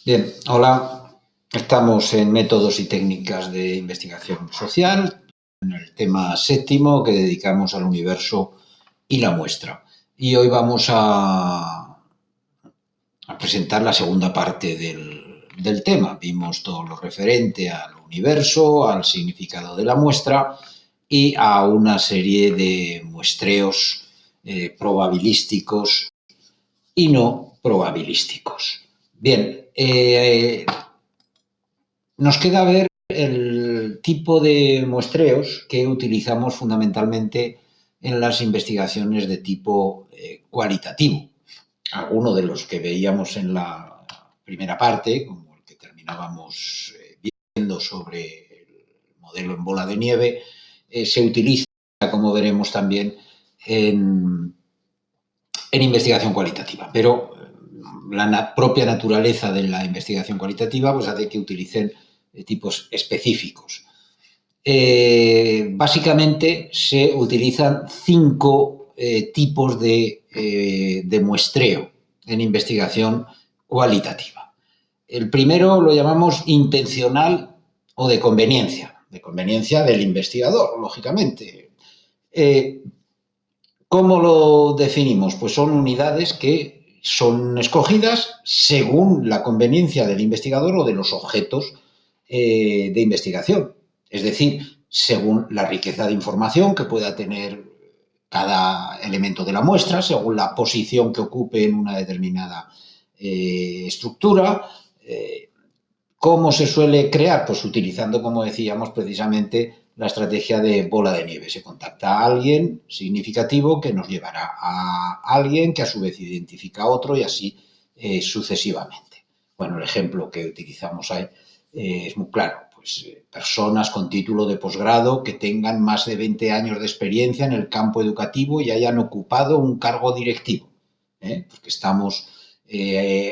Bien, hola. Estamos en métodos y técnicas de investigación social, en el tema séptimo que dedicamos al universo y la muestra. Y hoy vamos a presentar la segunda parte del tema. Vimos todo lo referente al universo, al significado de la muestra y a una serie de muestreos probabilísticos y no probabilísticos. Bien, nos queda ver el tipo de muestreos que utilizamos fundamentalmente en las investigaciones de tipo cualitativo. Algunos de los que veíamos en la primera parte, como el que terminábamos viendo sobre el modelo en bola de nieve, se utiliza, como veremos también, en investigación cualitativa. Pero la propia naturaleza de la investigación cualitativa pues hace que utilicen tipos específicos. Básicamente se utilizan 5 tipos de muestreo en investigación cualitativa. El primero lo llamamos intencional o de conveniencia del investigador, lógicamente. ¿Cómo lo definimos? Pues son unidades que son escogidas según la conveniencia del investigador o de los objetos de investigación. Es decir, según la riqueza de información que pueda tener cada elemento de la muestra, según la posición que ocupe en una determinada estructura. ¿Cómo se suele crear? Pues utilizando, como decíamos, precisamente la estrategia de bola de nieve. Se contacta a alguien significativo que nos llevará a alguien que a su vez identifica a otro y así sucesivamente. Bueno, el ejemplo que utilizamos ahí es muy claro. Pues personas con título de posgrado que tengan más de 20 años de experiencia en el campo educativo y hayan ocupado un cargo directivo. Porque estamos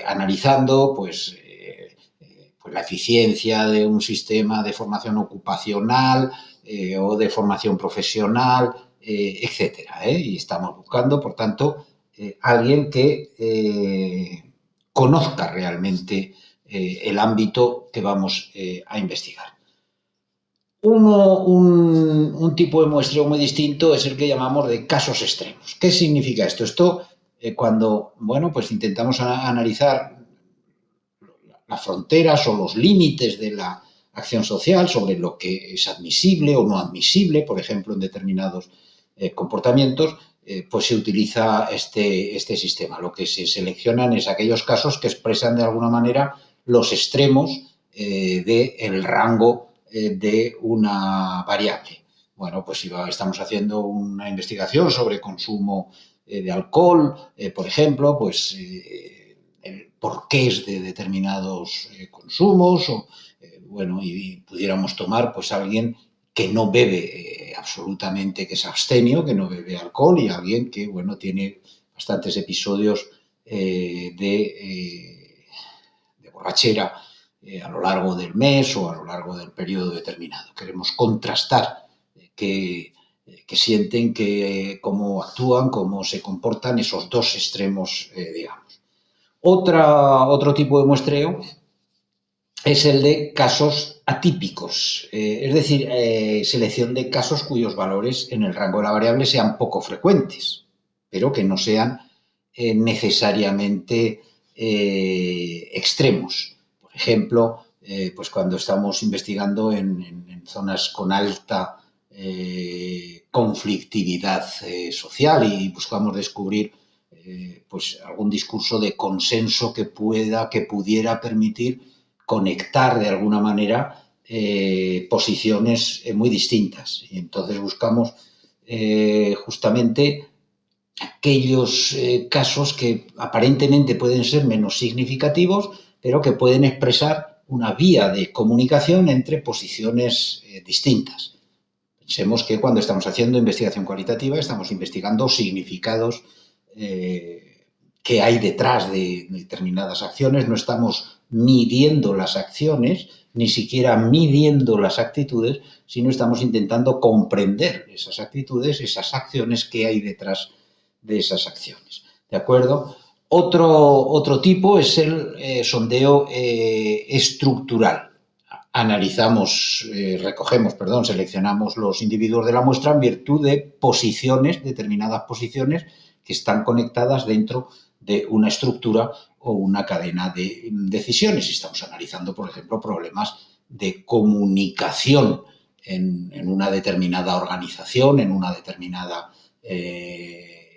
analizando pues la eficiencia de un sistema de formación ocupacional o de formación profesional, etcétera. Y estamos buscando, por tanto, alguien que conozca realmente el ámbito que vamos a investigar. Un tipo de muestreo muy distinto es el que llamamos de casos extremos. ¿Qué significa esto? Esto, cuando, pues intentamos analizar las fronteras o los límites de la acción social sobre lo que es admisible o no admisible, por ejemplo, en determinados comportamientos, pues se utiliza este sistema. Lo que se seleccionan es aquellos casos que expresan de alguna manera los extremos del rango de una variable. Bueno, pues si estamos haciendo una investigación sobre consumo de alcohol, por ejemplo, pues el porqués de determinados consumos, y pudiéramos tomar pues alguien que no bebe absolutamente, que es abstemio, que no bebe alcohol, y alguien que, tiene bastantes episodios de borrachera a lo largo del mes o a lo largo del periodo determinado. Queremos contrastar que sienten, cómo actúan, cómo se comportan esos dos extremos, digamos. Otro tipo de muestreo es el de casos atípicos, es decir, selección de casos cuyos valores en el rango de la variable sean poco frecuentes, pero que no sean necesariamente extremos. Por ejemplo, pues cuando estamos investigando en zonas con alta conflictividad social y buscamos descubrir pues algún discurso de consenso que pudiera permitir conectar de alguna manera posiciones muy distintas. Y entonces buscamos justamente aquellos casos que aparentemente pueden ser menos significativos, pero que pueden expresar una vía de comunicación entre posiciones distintas. Pensemos que cuando estamos haciendo investigación cualitativa estamos investigando significados que hay detrás de determinadas acciones, no estamos midiendo las acciones, ni siquiera midiendo las actitudes, sino estamos intentando comprender esas actitudes, esas acciones que hay detrás de esas acciones. ¿De acuerdo? Otro tipo es el sondeo estructural. Seleccionamos los individuos de la muestra en virtud de posiciones, determinadas posiciones que están conectadas dentro de una estructura o una cadena de decisiones. Si estamos analizando, por ejemplo, problemas de comunicación en una determinada organización, en una determinada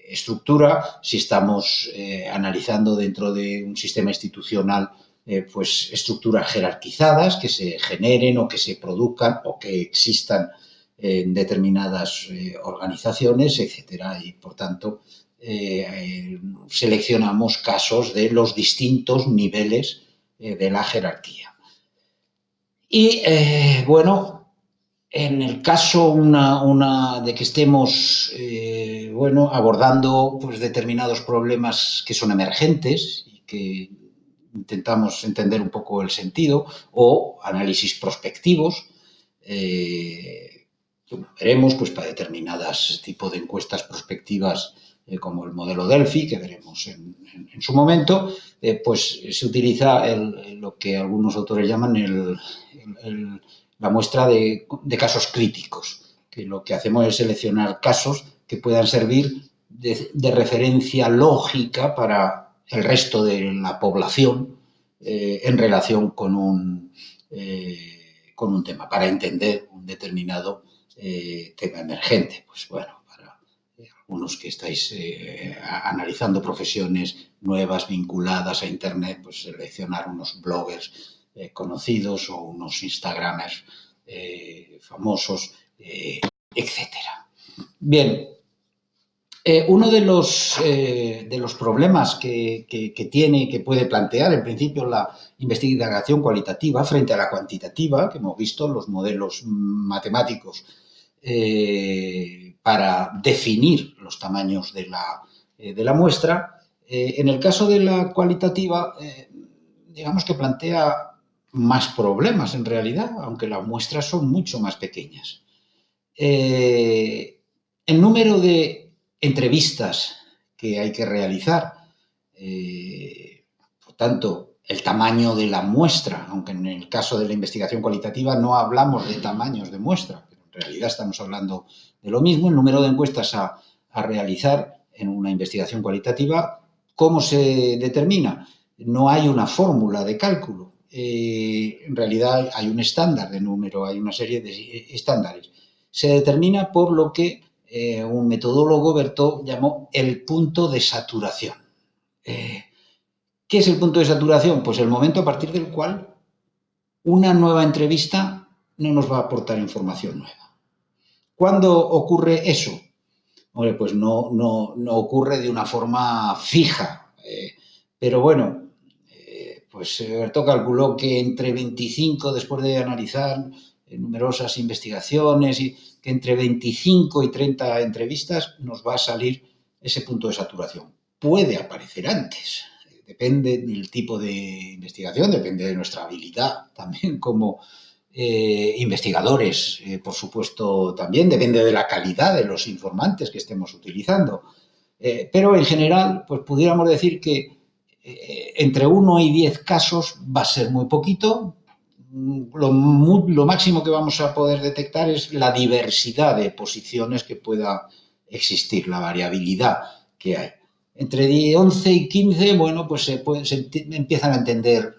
estructura, si estamos analizando dentro de un sistema institucional pues estructuras jerarquizadas que se generen o que se produzcan o que existan en determinadas organizaciones, etcétera. Y, por tanto, seleccionamos casos de los distintos niveles de la jerarquía. Y, bueno, en el caso de que estemos abordando pues, determinados problemas que son emergentes y que intentamos entender un poco el sentido, o análisis prospectivos, veremos pues, para determinadas tipos de encuestas prospectivas como el modelo Delphi, que veremos en su momento, pues se utiliza lo que algunos autores llaman la muestra de casos críticos, que lo que hacemos es seleccionar casos que puedan servir de referencia lógica para el resto de la población en relación con un tema, para entender un determinado tema emergente. Pues bueno, para algunos que estáis analizando profesiones nuevas vinculadas a Internet, pues seleccionar unos bloggers conocidos o unos Instagramers famosos, etcétera. Bien, uno de los problemas que puede plantear en principio la investigación cualitativa frente a la cuantitativa, que hemos visto los modelos matemáticos para definir los tamaños de la muestra, en el caso de la cualitativa, digamos que plantea más problemas en realidad, aunque las muestras son mucho más pequeñas. El número de entrevistas que hay que realizar, por tanto, el tamaño de la muestra, aunque en el caso de la investigación cualitativa no hablamos de tamaños de muestra, pero en realidad estamos hablando de lo mismo, el número de encuestas a realizar en una investigación cualitativa, ¿cómo se determina? No hay una fórmula de cálculo. En realidad hay un estándar de número, hay una serie de estándares. Se determina por lo que un metodólogo, Berthaud, llamó el punto de saturación. ¿Qué es el punto de saturación? Pues el momento a partir del cual una nueva entrevista no nos va a aportar información nueva. ¿Cuándo ocurre eso? Hombre, pues no ocurre de una forma fija, pero bueno, pues Berthaud calculó que entre 25, después de analizar numerosas investigaciones, y que entre 25 y 30 entrevistas nos va a salir ese punto de saturación. Puede aparecer antes, depende del tipo de investigación, depende de nuestra habilidad también como investigadores, por supuesto también, depende de la calidad de los informantes que estemos utilizando. Pero en general, pues pudiéramos decir que entre 1 y 10 casos va a ser muy poquito. Lo máximo que vamos a poder detectar es la diversidad de posiciones que pueda existir, la variabilidad que hay. Entre 11 y 15, bueno, pues se empiezan a entender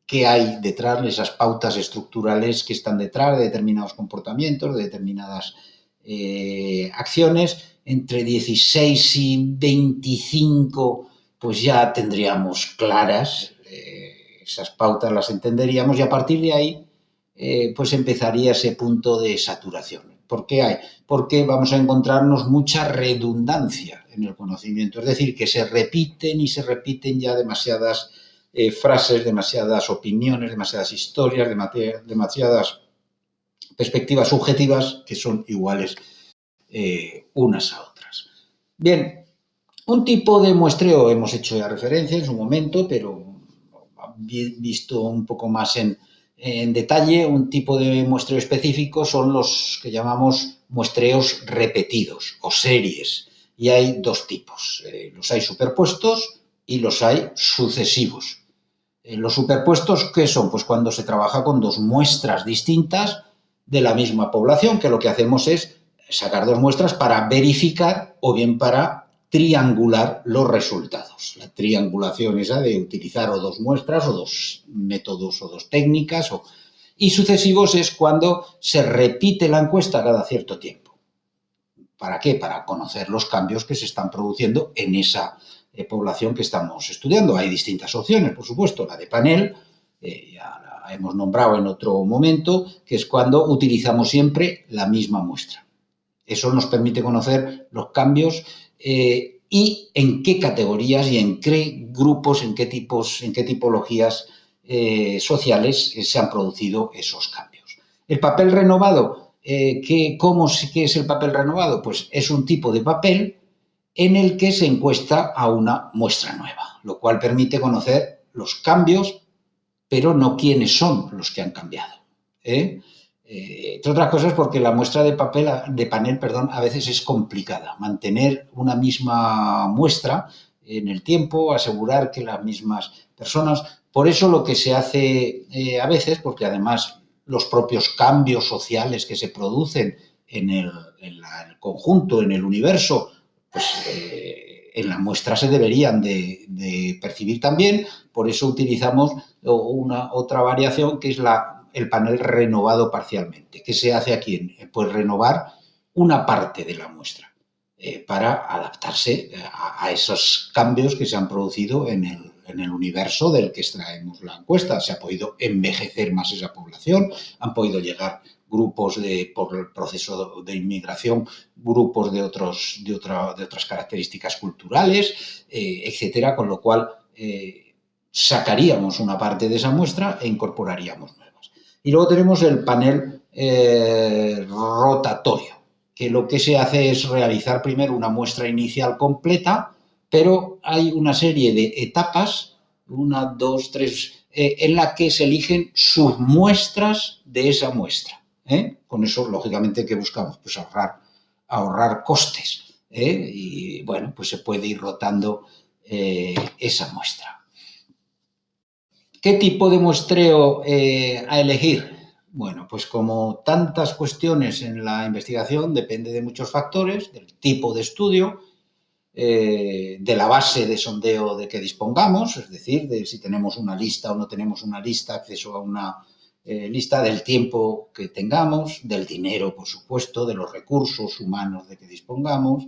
qué hay detrás de esas pautas estructurales que están detrás de determinados comportamientos, de determinadas acciones. Entre 16 y 25, pues ya tendríamos claras esas pautas, las entenderíamos, y a partir de ahí pues empezaría ese punto de saturación. ¿Por qué hay? Porque vamos a encontrarnos mucha redundancia en el conocimiento, es decir, que se repiten y se repiten ya demasiadas frases, demasiadas opiniones, demasiadas historias, demasiadas perspectivas subjetivas que son iguales unas a otras. Bien, un tipo de muestreo hemos hecho ya referencia en su momento, pero visto un poco más en detalle, un tipo de muestreo específico son los que llamamos muestreos repetidos o series. Y hay dos tipos. Los hay superpuestos y los hay sucesivos. Los superpuestos, ¿qué son? Pues cuando se trabaja con dos muestras distintas de la misma población, que lo que hacemos es sacar dos muestras para verificar o bien para triangular los resultados. La triangulación esa de utilizar o dos muestras o dos métodos o dos técnicas. Y sucesivos es cuando se repite la encuesta cada cierto tiempo. ¿Para qué? Para conocer los cambios que se están produciendo en esa población que estamos estudiando. Hay distintas opciones, por supuesto. La de panel, ya la hemos nombrado en otro momento, que es cuando utilizamos siempre la misma muestra. Eso nos permite conocer los cambios y en qué categorías y en qué grupos, en qué tipos, en qué tipologías sociales se han producido esos cambios. El papel renovado, ¿qué es el papel renovado? Pues es un tipo de papel en el que se encuesta a una muestra nueva, lo cual permite conocer los cambios, pero no quiénes son los que han cambiado. Entre otras cosas porque la muestra de panel, a veces es complicada. Mantener una misma muestra en el tiempo, asegurar que las mismas personas. Por eso lo que se hace a veces, porque además los propios cambios sociales que se producen en el conjunto, en el universo, pues en la muestra se deberían de percibir también. Por eso utilizamos otra variación que es el panel renovado parcialmente. ¿Qué se hace aquí? Pues renovar una parte de la muestra para adaptarse a esos cambios que se han producido en el universo del que extraemos la encuesta. Se ha podido envejecer más esa población, han podido llegar grupos por el proceso de inmigración, grupos de otras características culturales, etcétera, con lo cual sacaríamos una parte de esa muestra e incorporaríamos nuevas. Y luego tenemos el panel rotatorio, que lo que se hace es realizar primero una muestra inicial completa, pero hay una serie de etapas, 1, 2, 3, en la que se eligen submuestras de esa muestra. Con eso, lógicamente, ¿qué buscamos? Pues ahorrar costes. Y bueno, pues se puede ir rotando esa muestra. ¿Qué tipo de muestreo a elegir? Bueno, pues como tantas cuestiones en la investigación, depende de muchos factores, del tipo de estudio, de la base de sondeo de que dispongamos, es decir, de si tenemos una lista o no tenemos una lista, acceso a una lista, del tiempo que tengamos, del dinero, por supuesto, de los recursos humanos de que dispongamos,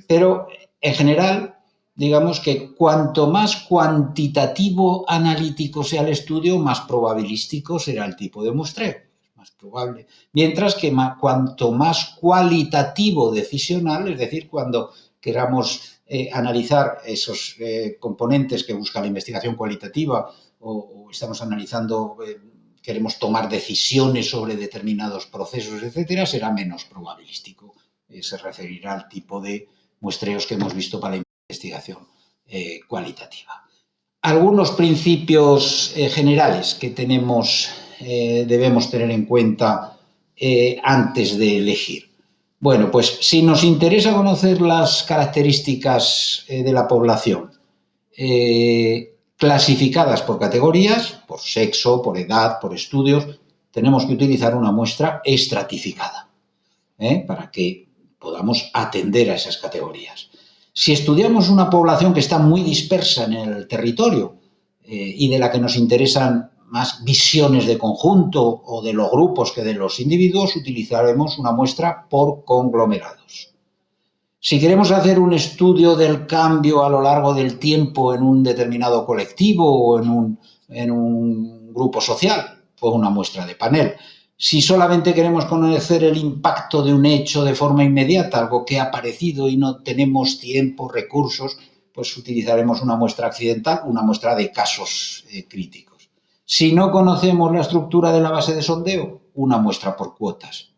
pero en general, digamos que cuanto más cuantitativo analítico sea el estudio, más probabilístico será el tipo de muestreo, más probable. Mientras que cuanto más cualitativo decisional, es decir, cuando queramos analizar esos componentes que busca la investigación cualitativa o estamos analizando, queremos tomar decisiones sobre determinados procesos, etcétera, será menos probabilístico. Se referirá al tipo de muestreos que hemos visto para la investigación cualitativa. Algunos principios generales que debemos tener en cuenta antes de elegir. Bueno, pues si nos interesa conocer las características de la población clasificadas por categorías, por sexo, por edad, por estudios, tenemos que utilizar una muestra estratificada para que podamos atender a esas categorías. Si estudiamos una población que está muy dispersa en el territorio y de la que nos interesan más visiones de conjunto o de los grupos que de los individuos, utilizaremos una muestra por conglomerados. Si queremos hacer un estudio del cambio a lo largo del tiempo en un determinado colectivo o en un grupo social, pues una muestra de panel. Si solamente queremos conocer el impacto de un hecho de forma inmediata, algo que ha aparecido y no tenemos tiempo, recursos, pues utilizaremos una muestra accidental, una muestra de casos críticos. Si no conocemos la estructura de la base de sondeo, una muestra por cuotas.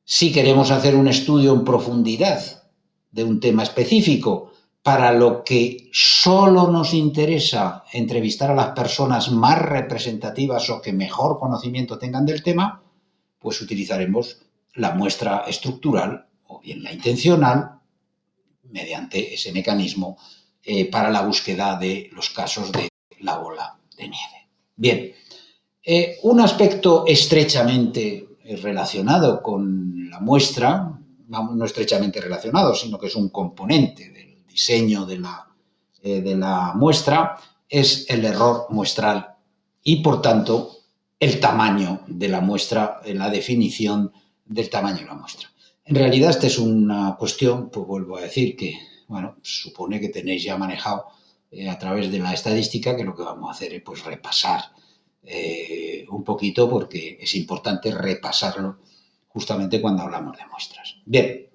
Si queremos hacer un estudio en profundidad de un tema específico, para lo que solo nos interesa entrevistar a las personas más representativas o que mejor conocimiento tengan del tema, pues utilizaremos la muestra estructural o bien la intencional mediante ese mecanismo para la búsqueda de los casos de la bola de nieve. Bien, un aspecto estrechamente relacionado con la muestra, no estrechamente relacionado, sino que es un componente del diseño de la muestra, es el error muestral y, por tanto, el tamaño de la muestra, la definición del tamaño de la muestra. En realidad, esta es una cuestión, pues vuelvo a decir que, bueno, supone que tenéis ya manejado a través de la estadística, que lo que vamos a hacer es pues repasar un poquito, porque es importante repasarlo justamente cuando hablamos de muestras. Bien,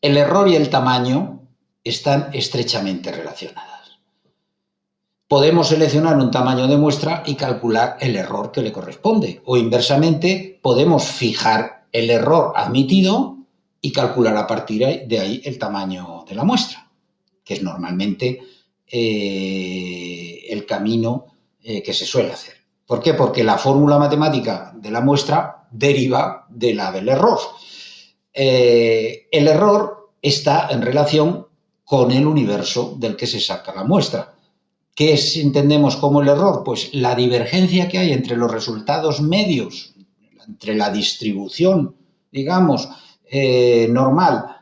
el error y el tamaño están estrechamente relacionados. Podemos seleccionar un tamaño de muestra y calcular el error que le corresponde. O inversamente, podemos fijar el error admitido y calcular a partir de ahí el tamaño de la muestra, que es normalmente el camino que se suele hacer. ¿Por qué? Porque la fórmula matemática de la muestra deriva de la del error. El error está en relación con el universo del que se saca la muestra. ¿Qué entendemos como el error? Pues la divergencia que hay entre los resultados medios, entre la distribución, digamos, normal,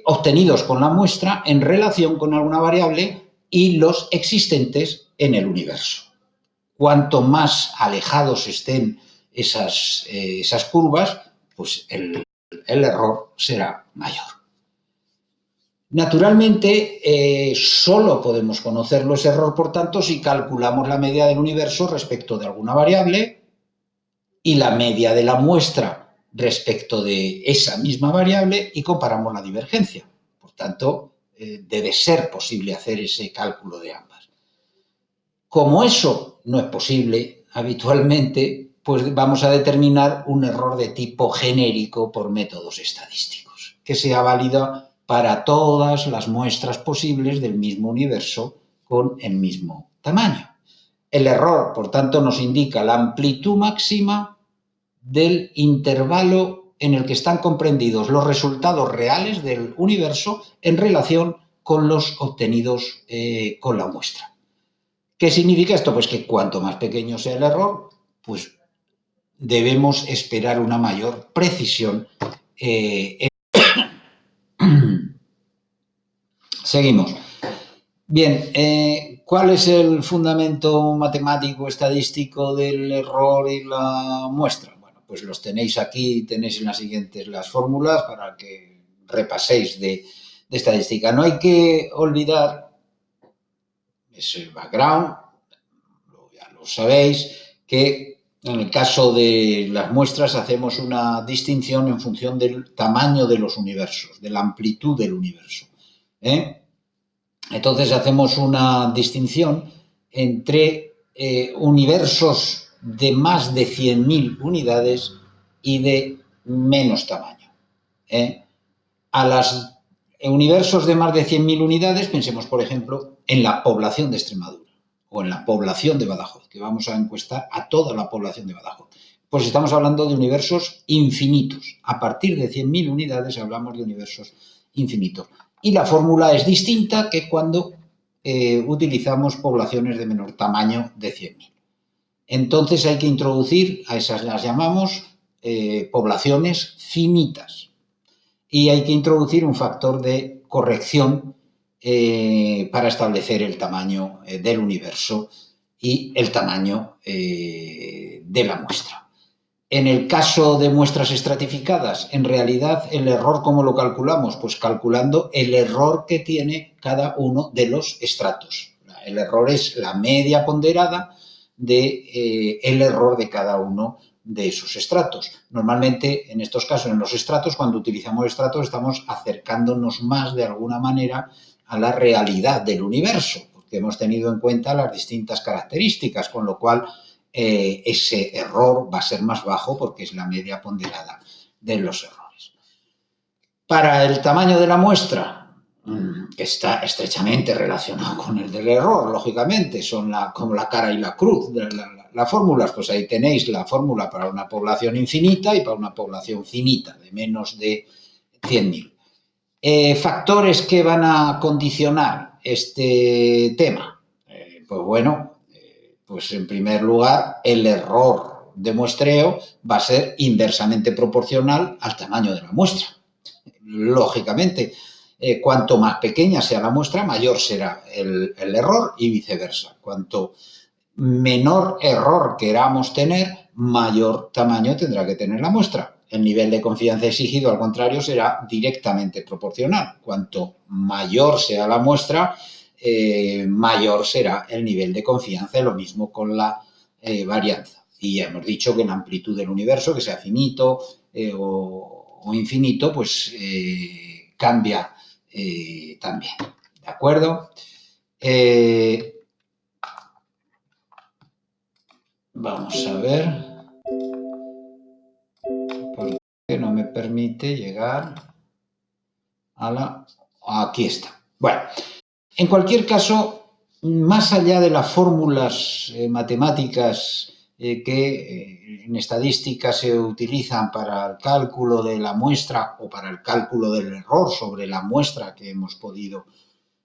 obtenidos con la muestra en relación con alguna variable y los existentes en el universo. Cuanto más alejados estén esas curvas, pues el error será mayor. Naturalmente, solo podemos conocerlo ese error, por tanto, si calculamos la media del universo respecto de alguna variable y la media de la muestra respecto de esa misma variable y comparamos la divergencia. Por tanto, debe ser posible hacer ese cálculo de ambas. Como eso no es posible habitualmente, pues vamos a determinar un error de tipo genérico por métodos estadísticos, que sea válido para todas las muestras posibles del mismo universo con el mismo tamaño. El error, por tanto, nos indica la amplitud máxima del intervalo en el que están comprendidos los resultados reales del universo en relación con los obtenidos con la muestra. ¿Qué significa esto? Pues que cuanto más pequeño sea el error, pues debemos esperar una mayor precisión. Seguimos. Bien, ¿cuál es el fundamento matemático estadístico del error y la muestra? Bueno, pues los tenéis aquí, tenéis en las siguientes las fórmulas para que repaséis de estadística. No hay que olvidar ese background, ya lo sabéis, que en el caso de las muestras hacemos una distinción en función del tamaño de los universos, de la amplitud del universo. Entonces hacemos una distinción entre universos de más de 100.000 unidades y de menos tamaño. A los universos de más de 100.000 unidades, pensemos, por ejemplo, en la población de Extremadura o en la población de Badajoz, que vamos a encuestar a toda la población de Badajoz. Pues estamos hablando de universos infinitos. A partir de 100.000 unidades hablamos de universos infinitos. Y la fórmula es distinta que cuando utilizamos poblaciones de menor tamaño de 100.000. Entonces hay que introducir, a esas las llamamos poblaciones finitas. Y hay que introducir un factor de corrección para establecer el tamaño del universo y el tamaño de la muestra. En el caso de muestras estratificadas, en realidad, ¿el error cómo lo calculamos? Pues calculando el error que tiene cada uno de los estratos. El error es la media ponderada del error de cada uno de esos estratos. Normalmente, en estos casos, en los estratos, cuando utilizamos estratos, estamos acercándonos más, de alguna manera, a la realidad del universo, porque hemos tenido en cuenta las distintas características, con lo cual ese error va a ser más bajo porque es la media ponderada de los errores. Para el tamaño de la muestra, que está estrechamente relacionado con el del error, lógicamente, son como la cara y la cruz de las fórmulas, pues ahí tenéis la fórmula para una población infinita y para una población finita, de menos de 100.000. Factores que van a condicionar este tema? Pues bueno, pues en primer lugar, el error de muestreo va a ser inversamente proporcional al tamaño de la muestra. Lógicamente, cuanto más pequeña sea la muestra, mayor será el error y viceversa. Cuanto menor error queramos tener, mayor tamaño tendrá que tener la muestra. El nivel de confianza exigido, al contrario, será directamente proporcional. Cuanto mayor sea la muestra, mayor será el nivel de confianza. Lo mismo con la varianza. Y ya hemos dicho que la amplitud del universo, que sea finito o infinito, pues cambia también. ¿De acuerdo? Vamos a ver por qué no me permite llegar a la... Aquí está. Bueno, en cualquier caso, más allá de las fórmulas matemáticas que en estadística se utilizan para el cálculo de la muestra o para el cálculo del error sobre la muestra que hemos podido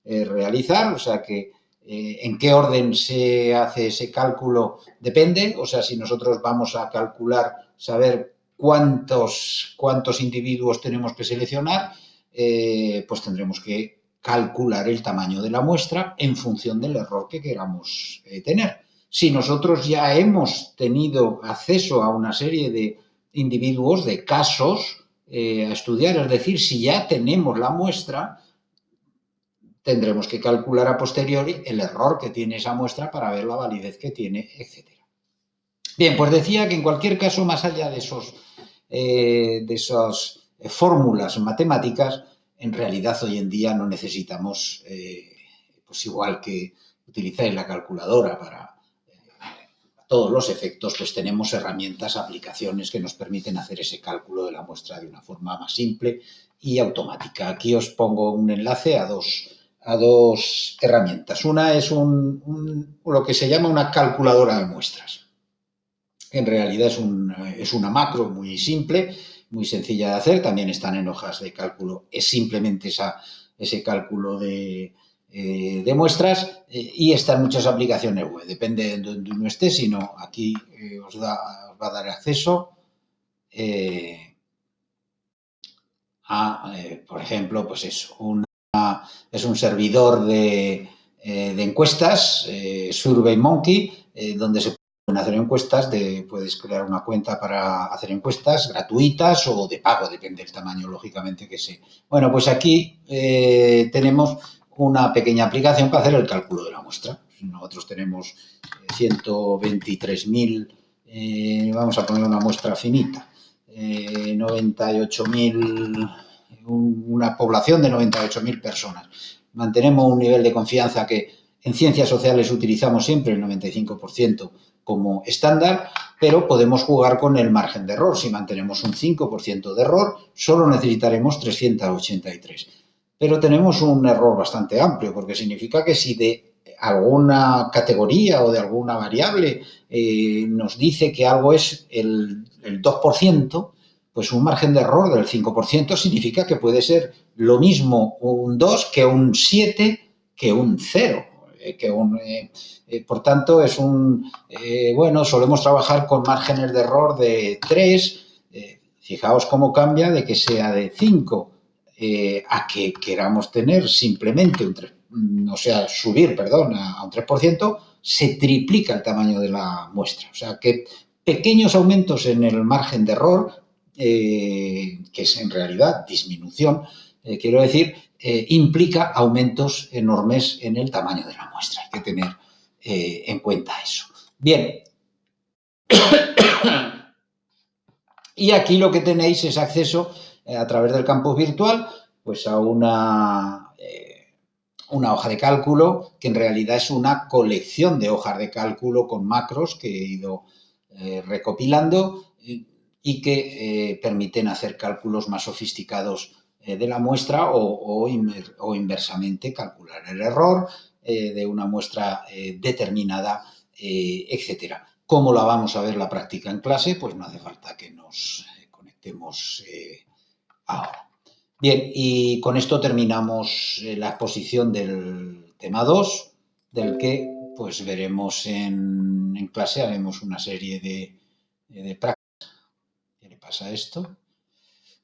realizar, o sea que en qué orden se hace ese cálculo depende, o sea, si nosotros vamos a calcular, saber cuántos individuos tenemos que seleccionar, pues tendremos que calcular el tamaño de la muestra en función del error que queramos tener. Si nosotros ya hemos tenido acceso a una serie de individuos, de casos a estudiar, es decir, si ya tenemos la muestra, tendremos que calcular a posteriori el error que tiene esa muestra para ver la validez que tiene, etc. Bien, pues decía que en cualquier caso, más allá de esas fórmulas matemáticas, en realidad hoy en día no necesitamos, pues igual que utilizáis la calculadora para todos los efectos, pues tenemos herramientas, aplicaciones que nos permiten hacer ese cálculo de la muestra de una forma más simple y automática. Aquí os pongo un enlace a dos herramientas. Una es lo que se llama una calculadora de muestras. En realidad es una macro muy simple, muy sencilla de hacer. También están en hojas de cálculo. Es simplemente ese cálculo de muestras y están muchas aplicaciones web. Depende de donde uno esté, sino aquí os va a dar acceso a, por ejemplo, pues eso, es un servidor de encuestas, SurveyMonkey, donde se pueden hacer encuestas, puedes crear una cuenta para hacer encuestas gratuitas o de pago, depende del tamaño, lógicamente, que sea. Bueno, pues aquí tenemos una pequeña aplicación para hacer el cálculo de la muestra. Nosotros tenemos 123.000, vamos a poner una muestra finita, 98.000, una población de 98.000 personas. Mantenemos un nivel de confianza que en ciencias sociales utilizamos siempre el 95% como estándar, pero podemos jugar con el margen de error. Si mantenemos un 5% de error, solo necesitaremos 383. Pero tenemos un error bastante amplio, porque significa que si de alguna categoría o de alguna variable nos dice que algo es el 2%, pues un margen de error del 5% significa que puede ser lo mismo un 2 que un 7 que un 0. Por tanto, es bueno, solemos trabajar con márgenes de error de 3. Fijaos cómo cambia de que sea de 5 a que queramos tener simplemente un 3, o sea, subir, perdón, a un 3%, se triplica el tamaño de la muestra. O sea, que pequeños aumentos en el margen de error, que es en realidad disminución, quiero decir, implica aumentos enormes en el tamaño de la muestra. Hay que tener en cuenta eso. Bien. Y aquí lo que tenéis es acceso a través del campus virtual pues a una hoja de cálculo que en realidad es una colección de hojas de cálculo con macros que he ido recopilando y que permiten hacer cálculos más sofisticados de la muestra o inversamente calcular el error de una muestra determinada, etcétera. ¿Cómo la vamos a ver la práctica en clase? Pues no hace falta que nos conectemos ahora. Bien, y con esto terminamos la exposición del tema 2, del que pues veremos en clase, haremos una serie de prácticas. ¿Qué le pasa a esto?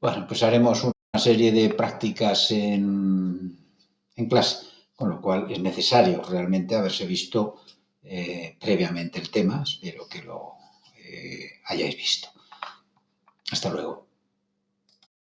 Bueno, pues haremos una serie de prácticas en clase, con lo cual es necesario realmente haberse visto previamente el tema. Espero que lo hayáis visto. Hasta luego.